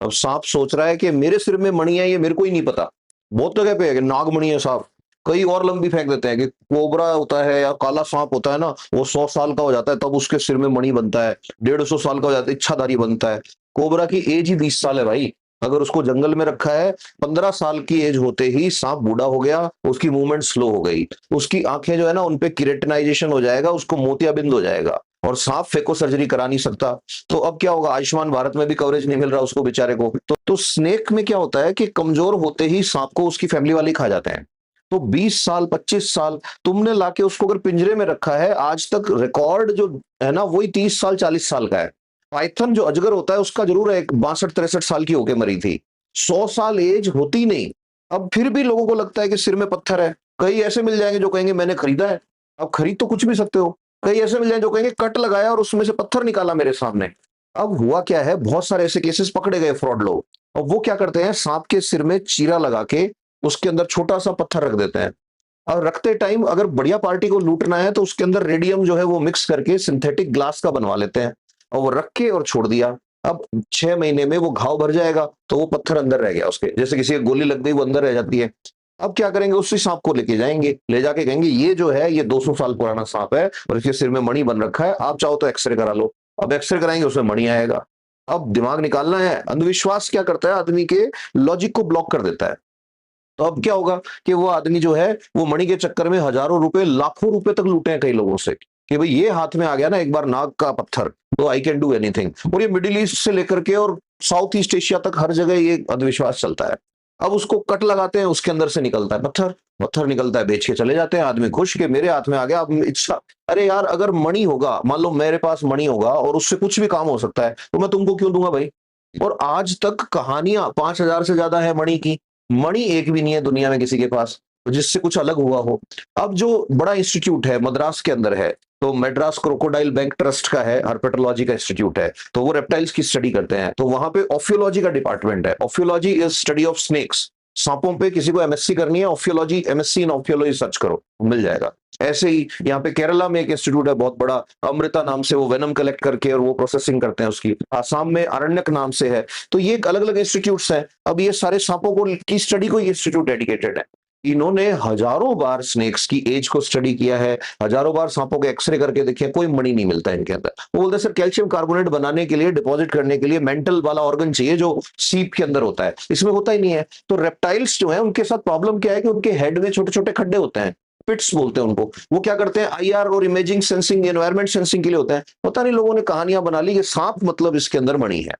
अब सांप सोच रहा है कि मेरे सिर में मणि है, ये मेरे को ही नहीं पता। बहुत जगह पे है कि नागमणि है सांप। कई और लंबी फेंक देते हैं कि कोबरा होता है या काला सांप होता है ना, वो 100 साल का हो जाता है तब उसके सिर में मणि बनता है। 150 साल का हो जाता है इच्छाधारी बनता है। कोबरा की एज ही 20 साल है भाई। अगर उसको जंगल में रखा है, 15 साल की एज होते ही सांप बूढ़ा हो गया, उसकी मूवमेंट स्लो हो गई, उसकी आंखें जो है ना उनपे किरेटिनाइजेशन हो जाएगा, उसको मोतियाबिंद हो जाएगा, और सांप फेको सर्जरी करा नहीं सकता। तो अब क्या होगा, आयुष्मान भारत में भी कवरेज नहीं मिल रहा उसको बेचारे को। तो स्नेक में क्या होता है कि कमजोर होते ही सांप को उसकी फैमिली वाले खा जाते हैं। तो 20 साल 25 साल तुमने लाके उसको अगर पिंजरे में रखा है, आज तक रिकॉर्ड जो है ना वही 30 साल 40 साल का है। पाइथन जो अजगर होता है उसका जरूर है 62 63 साल की होके मरी थी। 100 साल एज होती नहीं। अब फिर भी लोगों को लगता है कि सिर में पत्थर है। कई ऐसे मिल जाएंगे जो कहेंगे मैंने खरीदा है। अब खरीद तो कुछ भी सकते हो। कई ऐसे मिल जाएंगे जो कहेंगे कट लगाया और उसमें से पत्थर निकाला मेरे सामने। अब हुआ क्या है, बहुत सारे ऐसे केसेस पकड़े गए फ्रॉड लोग। और वो क्या करते हैं, सांप के सिर में चीरा लगा के उसके अंदर छोटा सा पत्थर रख देते हैं। और रखते टाइम अगर बढ़िया पार्टी को लूटना है तो उसके अंदर रेडियम जो है वो मिक्स करके सिंथेटिक ग्लास का बनवा लेते हैं, और वो रख के और छोड़ दिया। अब 6 महीने में वो घाव भर जाएगा तो वो पत्थर अंदर रह गया उसके, जैसे किसी की गोली लग गई वो अंदर रह जाती है। अब क्या करेंगे, उसी सांप को लेके जाएंगे, ले जाके कहेंगे ये जो है ये 200 साल पुराना सांप है और इसके सिर में मणि बन रखा है, आप चाहो तो एक्सरे करा लो। अब एक्सरे कराएंगे उसमें मणि आएगा। अब दिमाग निकालना है। अंधविश्वास क्या करता है, आदमी के लॉजिक को ब्लॉक कर देता है। तो अब क्या होगा कि वो आदमी जो है वो मणि के चक्कर में हजारों रुपए लाखों रुपए तक लूटे हैं कई लोगों से, कि भाई ये हाथ में आ गया ना एक बार नाग का पत्थर, तो आई कैन डू एनीथिंग। और ये मिडिल ईस्ट से लेकर के और साउथ ईस्ट एशिया तक हर जगह ये अंधविश्वास चलता है। अब उसको कट लगाते हैं, उसके अंदर से निकलता है पत्थर। पत्थर निकलता है, बेच के चले जाते हैं आदमी खुश के मेरे हाथ में आ गया। अब इच्छा, अरे यार अगर मणि होगा, मान लो मेरे पास मणि होगा और उससे कुछ भी काम हो सकता है, तो मैं तुमको क्यों दूंगा भाई। और आज तक कहानियां 5,000 से ज्यादा है मणि की। मणि एक भी नहीं है दुनिया में किसी के पास जिससे कुछ अलग हुआ हो। अब जो बड़ा इंस्टीट्यूट है मद्रास के अंदर है, तो मेड्रास क्रोकोडाइल बैंक ट्रस्ट का है, हर्पेटोलॉजी का इंस्टीट्यूट है, तो वो रेप्टाइल्स की स्टडी करते हैं। तो वहां पे ऑफियोलॉजी का डिपार्टमेंट है। Ophiology is study of snakes. सांपों पे किसी को एमएससी करनी है, ophiology MSc in ophiology search करो, मिल जाएगा। ऐसे ही यहाँ पे केरला में एक इंस्टीट्यूट है बहुत बड़ा, अमृता नाम से, वो वेनम कलेक्ट करके और वो प्रोसेसिंग करते हैं उसकी। आसाम में अरण्यक नाम से है। तो ये अलग अलग इंस्टीट्यूट्स हैं। अब ये सारे सांपों को की स्टडी को ये इंस्टीट्यूट डेडिकेटेड है। इन्होंने हजारों बार स्नेक्स की एज को स्टडी किया है, हजारों बार सांपों के एक्सरे करके देखे, कोई मणि नहीं मिलता इनके अंदर। वो बोलते हैं सर कैल्शियम कार्बोनेट बनाने के लिए, डिपॉजिट करने के लिए मेंटल वाला ऑर्गन चाहिए जो सीप के अंदर होता है, इसमें होता ही नहीं है। तो रेप्टाइल्स जो है उनके साथ प्रॉब्लम क्या है कि उनके हेड में छोटे छोटे खड्डे होते हैं, पिट्स बोलते हैं उनको। वो क्या करते हैं, आईआर और इमेजिंग सेंसिंग, एनवायरमेंट सेंसिंग के लिए होते हैं। पता नहीं लोगों ने कहानियां बना ली कि सांप मतलब इसके अंदर मणि है।